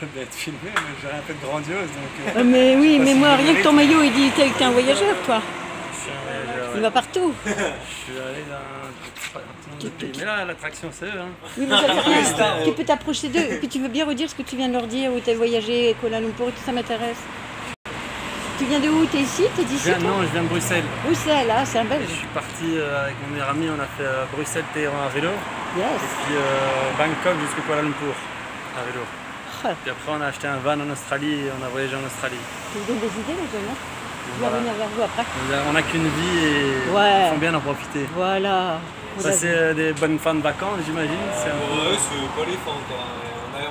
veux bien être filmé, mais j'ai rien fait de grandiose. Donc, mais oui, mais si moi, je rien que mérite. ton maillot, il dit que t'es un voyageur, toi. Je suis un voyageur, Il ouais. va partout. Je suis allé dans un nombre de pays. Mais là, l'attraction, c'est eux. Hein. Oui, mais ça fait rien. Tu peux t'approcher d'eux. Et puis tu veux bien redire ce que tu viens de leur dire, où tu as voyagé, Kuala Lumpur, et tout ça m'intéresse. Tu viens de où? T'es ici? T'es d'ici? Non, je viens de Bruxelles. Bruxelles, ah, c'est un Belge. Je suis parti avec mon meilleur ami, on a fait Bruxelles-Téhéran à vélo. Yes. Et puis Bangkok jusqu'au Kuala Lumpur à vélo. Ah. Puis après, on a acheté un van en Australie et on a voyagé en Australie. Tu vous donnes des idées, les jeunes, hein? Je vais Voilà. revenir vers vous après. On n'a qu'une vie et Ouais. il faut bien en profiter. Voilà. Passer des bonnes fins de vacances, j'imagine. Ouais, c'est pas les fins encore.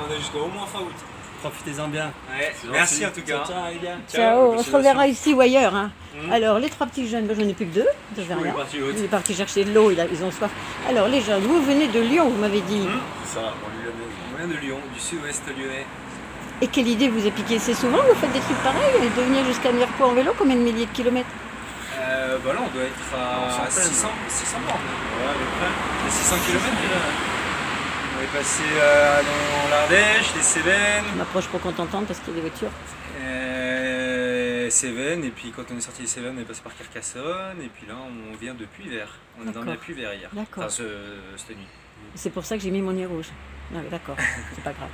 On a jusqu'au moins fin août. Profitez-en bien. Ouais, merci en tout cas. Ciao, les gars. Ciao, on se reverra ici ou ailleurs. Hein. Alors, les trois petits jeunes, ben, j'en ai plus que deux, ça fait rien. Il est parti chercher de l'eau, ils ont soif. Alors, les jeunes, vous venez de Lyon, vous m'avez dit. C'est ça, on vient de Lyon, du sud-ouest lyonnais. Et quelle idée vous a piqué? C'est souvent vous faites des trucs pareils, de venir jusqu'à Mirepoix en vélo, combien de milliers de kilomètres? Bah là, on doit être à 600 bornes. Ouais, à peu près. Les 600 km déjà. On est passé dans l'Ardèche, les Cévennes. Je m'approche pour qu'on t'entende parce qu'il y a des voitures. Cévennes, et puis quand on est sorti des Cévennes, on est passé par Carcassonne, et puis là, on vient de Puy-Vert. On a dormi à Puy-Vert hier. D'accord. Enfin, cette nuit. C'est pour ça que j'ai mis mon nez rouge. Ah, d'accord, c'est pas grave.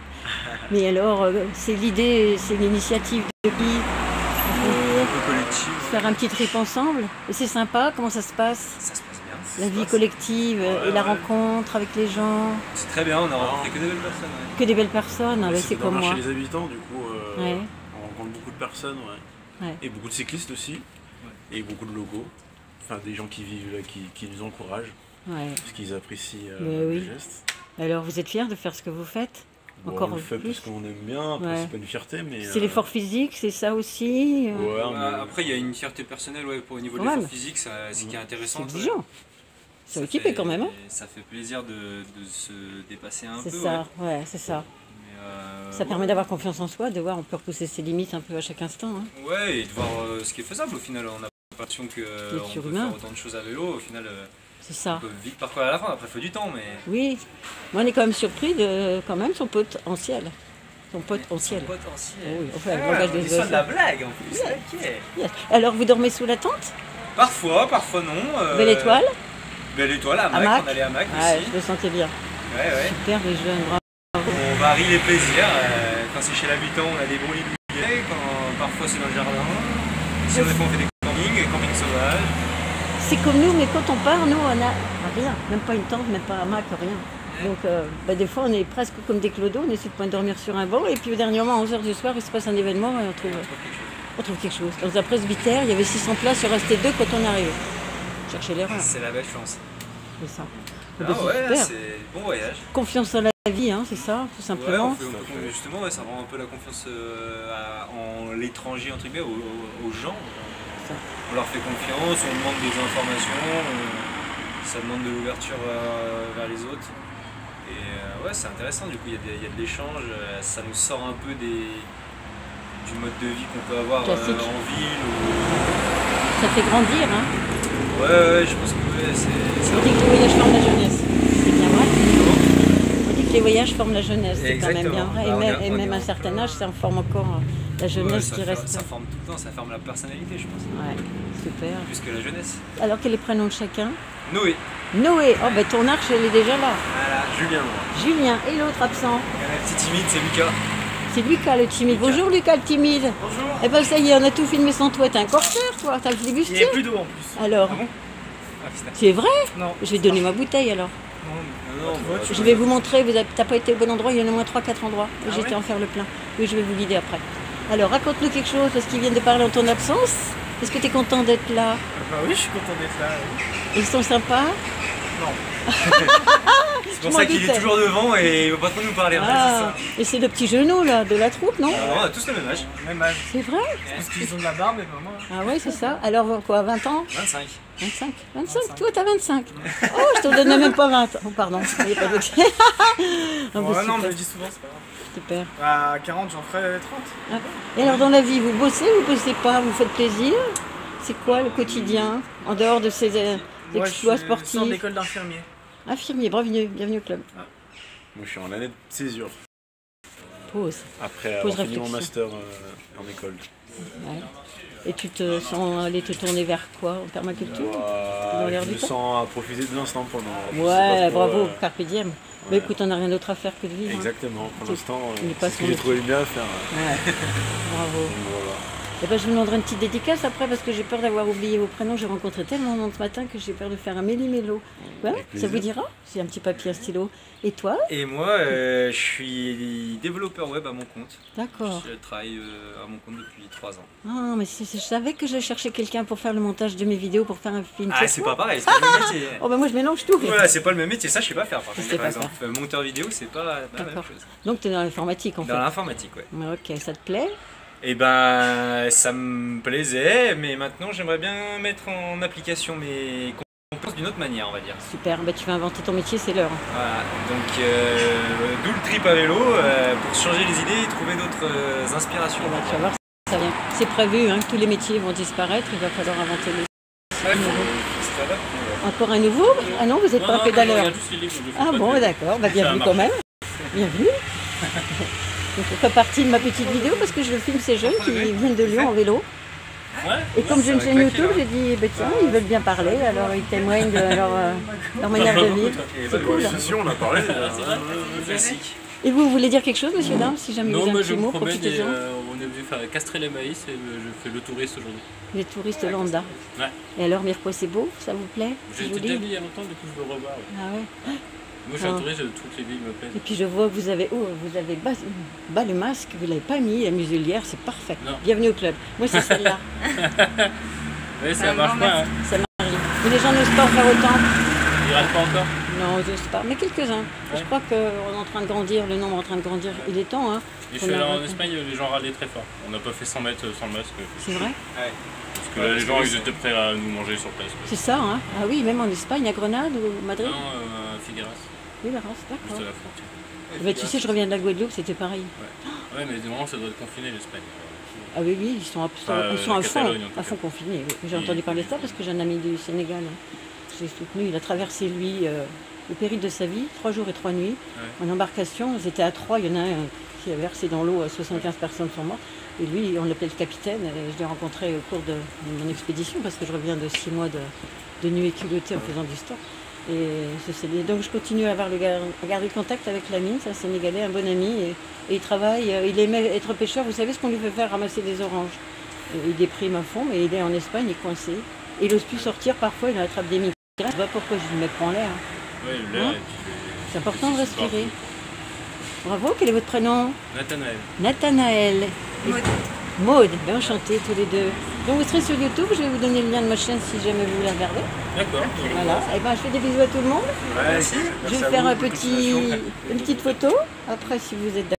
Mais alors, c'est l'idée, c'est l'initiative de qui? Un peu collectif. Faire un petit trip ensemble. Et c'est sympa, comment ça se passe? Ça se passe bien. La vie collective et la rencontre avec les gens. C'est très bien, on a rencontré que des belles personnes. Ouais. Que des belles personnes, ah, ouais, c'est comme moi. Chez les habitants, du coup, Ouais. on rencontre beaucoup de personnes, ouais. Ouais. Et beaucoup de cyclistes aussi, et beaucoup de locaux. Enfin, des gens qui vivent là, qui nous encouragent, Ouais. parce qu'ils apprécient Mais le oui. geste. Alors, vous êtes fiers de faire ce que vous faites? Bon, Encore on le fait plus. parce qu'on aime bien, après Ouais. c'est pas une fierté, mais... C'est l'effort physique, c'est ça aussi? Ouais, Après, il y a une fierté personnelle au niveau de Ouais, l'effort mais- physique, ce qui est C'est intéressant. exigeant. C'est équipé quand même, hein? Ça fait plaisir de se dépasser un peu. C'est ça, ouais, c'est ça. Mais, Ça permet d'avoir confiance en soi, de voir on peut repousser ses limites un peu à chaque instant. Hein. Ouais, et de voir ce qui est faisable au final. On a l'impression qu'on peut surhumain. faire autant de choses à vélo. Au final, C'est ça. on peut vite parcourir à la fin. Après, il faut du temps, mais. Oui, moi on est quand même surpris de quand même son pote en ciel. Son pote en ciel. Potentiel. Oh oui, enfin, le langage des on est sur de la oiseaux. blague en plus. Ok. Yes. Alors vous dormez sous la tente? Parfois non. Belle étoile? Belle étoile, à Hamac. Mac. On allait à Mac Ouais, aussi. je le sentais bien. Ouais. Super les jeunes, bravo. On varie les plaisirs. Quand c'est chez l'habitant, on a des bruits de billets. Parfois, c'est dans le jardin. Si on est on fait des camping sauvages. C'est comme nous, mais quand on part, nous on a rien, même pas une tente, même pas un hamac, rien. Donc des fois on est presque comme des clodos, on est sur le point de dormir sur un banc et puis au dernier moment à 11h du soir il se passe un événement et on trouve quelque chose. Dans un presbytère, il y avait 600 places, il restait 2 quand on est arrivé. Chercher l'erreur, C'est la belle chance. c'est ça. Ah Ben, c'est ouais, super. c'est bon voyage. Confiance en la vie, hein, c'est ça, tout Ouais, simplement. justement, ça rend un peu la confiance en l'étranger, entre guillemets, aux gens. Ça. On leur fait confiance, on demande des informations, ça demande de l'ouverture vers les autres. Et ouais, c'est intéressant, du coup, il y a de l'échange, ça nous sort un peu du mode de vie qu'on peut avoir Classique. en ville. Ça fait grandir, hein. Ouais, je pense que ouais, c'est On dit que les voyages forment la jeunesse. C'est bien vrai. On dit que les voyages forment la jeunesse, c'est quand même bien vrai. Bah, Et même à un certain âge, ça en forme encore la jeunesse qui reste. Ça forme tout le temps, ça forme la personnalité, je pense. Ouais, super. Plus que la jeunesse. Alors quel est le prénom de chacun? Noé. Noé, oh ben ton arche elle est déjà là. Voilà. Julien, moi. Julien, et l'autre absent? Le petit timide, c'est Lucas. C'est Lucas le timide. Bonjour Lucas le timide. Bonjour. Eh ben ça y est, on a tout filmé sans toi. T'es un corsaire toi, t'as le flibustier. Il n'y a plus d'eau en plus. Alors, Ah bon Ah, putain. c'est vrai? Non. Je vais te donner ma bouteille alors. Non, bah, Je vais vous montrer, t'as pas été au bon endroit, il y en a au moins 3-4 endroits. Ah J'étais ouais en faire le plein. Oui, je vais vous guider après. Alors raconte-nous quelque chose, parce qu'ils viennent de parler en ton absence. Est-ce que tu es content d'être là? Bah oui, je suis content d'être là. Oui. Ils sont sympas? Non. c'est pour ça qu'il est toujours devant et il va pas trop nous parler. En fait, Ah, et c'est le petit genou là, de la troupe, non? c'est ça. On a tous le même âge. Même âge. C'est vrai? Parce qu'ils ont de la barbe et pas moi. Ah oui, c'est ça. Alors quoi, 20 ans? 25. 25? 25? Toi, t'as 25? Oh, je te donnais même pas 20. Oh, pardon. Il y a pas de... Ah, bah, Non, mais je super, le dis souvent, c'est pas grave. super. À 40, j'en ferai 30. Ah. Et alors, dans la vie, vous bossez pas? Vous faites plaisir? C'est quoi le quotidien, en dehors de ces Moi, exploits je sors de sportifs? l'école d'infirmier. Infirmier, bienvenue au club. Moi, je suis en année de césure. Pause. Après Pause avoir fini mon réflexion. master en école. Ouais. Et tu te sens aller te tourner vers quoi? En permaculture? Dans l'air Je du me temps? sens à profiter de l'instant pour le moment. Je sais Ouais, pas trop, bravo, carpe diem. Mais ouais. écoute, on n'a rien d'autre à faire que de vivre. hein. Exactement, pour l'instant, il est pas c'est ce son que j'ai métier. trouvé le mieux à faire. Ouais. Bravo. Donc, voilà. Eh ben, je vous demanderai une petite dédicace après parce que j'ai peur d'avoir oublié vos prénoms. J'ai rencontré tellement de monde ce matin que j'ai peur de faire un méli-mélo. Ouais, Avec ça plaisir. vous dira? C'est un petit papier, un stylo. Et toi? Et moi, je suis développeur web à mon compte. D'accord. Je travaille à mon compte depuis 3 ans. Ah, mais je savais que je cherchais quelqu'un pour faire le montage de mes vidéos, pour faire un film. Ah, c'est pas pareil, c'est pas le même métier. Oh, ben moi je mélange tout. Voilà, c'est pas le même métier, ça je sais pas faire par Je contre. sais Par pas exemple, monteur vidéo, c'est pas la même D'accord. chose. Donc tu es dans l'informatique en Dans fait. l'informatique, ouais. Ouais, ok, ça te plaît? Et ben, ça me plaisait, mais maintenant j'aimerais bien mettre en application mes compétences d'une autre manière, on va dire. Super, ben, tu vas inventer ton métier, c'est l'heure. Voilà, donc d'où le trip à vélo, pour changer les idées et trouver d'autres inspirations. Eh ben, tu vas voir, ça vient. C'est prévu hein, que tous les métiers vont disparaître, il va falloir inventer les Ouais, nouveaux. faut se réadapter. Encore un nouveau? Ah non, vous n'êtes pas pédaleur. Ah bon, d'accord, bah, bienvenue quand même. Bienvenue. Donc, je fais partie de ma petite vidéo parce que je filme ces jeunes qui viennent de Lyon en vélo. Et comme j'ai une chaîne YouTube, j'ai dit, bah, tiens, ils veulent bien parler, alors ils témoignent de leur manière de vivre. C'est cool. Si, on a parlé. Classique. Et vous voulez dire quelque chose, monsieur Dame, si jamais vous Non, avez un moi je petit me mot, promène et profitez-en. on est venu faire castrer les maïs et je fais le touriste aujourd'hui. Les touristes lambda. Ouais. Et alors, Mirepoix, c'est beau, ça vous plaît? J'ai C'est été joli. déjà vu il y a longtemps, du coup je veux revoir. Ouais. Ah ouais. Moi je suis un Ah. touriste, toutes les villes me plaisent. Et puis je vois que vous avez bas le masque, vous ne l'avez pas mis, la muselière, c'est parfait. Non. Bienvenue au club. Moi, c'est celle-là. Oui, ça marche pas, hein. Ça marche. Mais les gens n'osent pas en faire autant. Ils râlent pas encore. Non, ils n'osent pas. Mais quelques-uns. Ouais. Je crois qu'on est en train de grandir, le nombre est en train de grandir. Il est temps, hein. Et je qu'on suis allé en arrête. Espagne, les gens râlaient très fort. On n'a pas fait 100 mètres sans le masque. C'est vrai? Ouais. Parce que là, les gens ils étaient prêts à nous manger sur place. C'est ça, hein. Ah oui, même en Espagne, à Grenade ou Madrid? Non, Figueras, Oui, la race, juste d'accord. à la frontière. Bah, tu sais, je reviens de la Guadeloupe, c'était pareil. Ouais, mais du moment ça doit être confiné l'Espagne. Ah oui, oui, ils sont à la fond Catalogne, en tout cas. confinés. Oui. J'ai entendu parler de ça parce que j'ai un ami du Sénégal. Hein. J'ai soutenu, il a traversé lui le périple de sa vie, 3 jours et 3 nuits, en embarcation. Ils étaient à 3, il y en a un qui a versé dans l'eau, 75 personnes sont mortes. Et lui, on l'appelait le capitaine, et je l'ai rencontré au cours de mon expédition parce que je reviens de 6 mois de nuit culottée en faisant du stop. Et donc je continue à garder le contact avec Lamine, c'est un Sénégalais, un bon ami, et il travaille, il aimait être pêcheur. Vous savez ce qu'on lui fait faire? Ramasser des oranges. Il déprime à fond, mais il est en Espagne, il est coincé. Et il n'ose plus sortir, parfois il attrape des migraines. Je ne sais pas pourquoi, je lui mets prends l'air. Ouais, l'air Hein? et puis C'est important de respirer. Bravo, quel est votre prénom? Nathanaël. Nathanaël. Maud, bien enchanté tous les deux. Donc vous serez sur YouTube, je vais vous donner le lien de ma chaîne si jamais vous voulez regarder. D'accord. Voilà, et ben je fais des bisous à tout le monde. Ouais, si. Je vais faire une petite photo, après si vous êtes d'accord.